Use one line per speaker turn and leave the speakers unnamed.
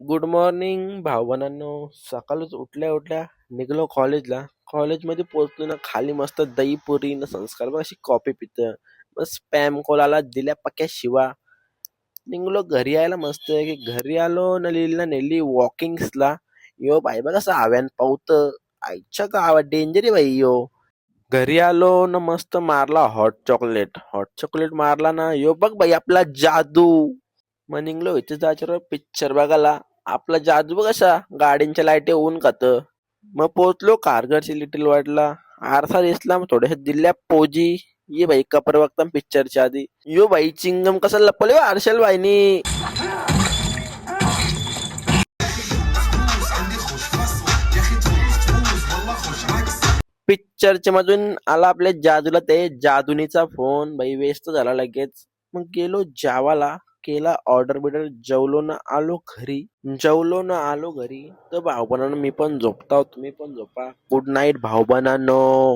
Good morning भावनांनो. सकाळच उठल्या उठल्या निघलो कॉलेजला. कॉलेजमध्ये पोहोचलो ना, खाली मस्त दही पुरी न संस्कार मग अशी कॉफी पितं. मग स्पॅम कॉलाला दिल्या पक्या शिवा. निघलो घरी यायला मस्त की घरी आलो न लिहिला नेली वॉकिंग्सला. यो बाई बघ कसं हव्यान पावत. आईच्या गावात डेंजर आहे बाई यो. घरी आलो न मस्त मारला हॉट चॉकलेट मारला ना. यो बघ बाई आपला जादू. मग निघलो इथे जायचं पिक्चर बघायला. आपला जादू बघ असा गाड्यांच्या लाईटी ऊन खात. मग पोहोचलो कारगडची लिटिल वाटला. आरसा दिसला मग थोड्याशा दिल्या पोजी. ये भाई कपर बघता पिक्चरच्या आधी. यो भाई चिंगम कसा लपले आरशल भाईनी. पिक्चरच्या मधून आला आपल्या जादूला ते जादुनीचा फोन. भाई व्यस्त झाला लगेच. मग गेलो जावाला. केला ऑर्डर बिर्डर. जेवलो ना आलो घरी तर भाऊ मी पण झोपताव, तुम्ही पण झोपा. गुड नाईट भाऊ.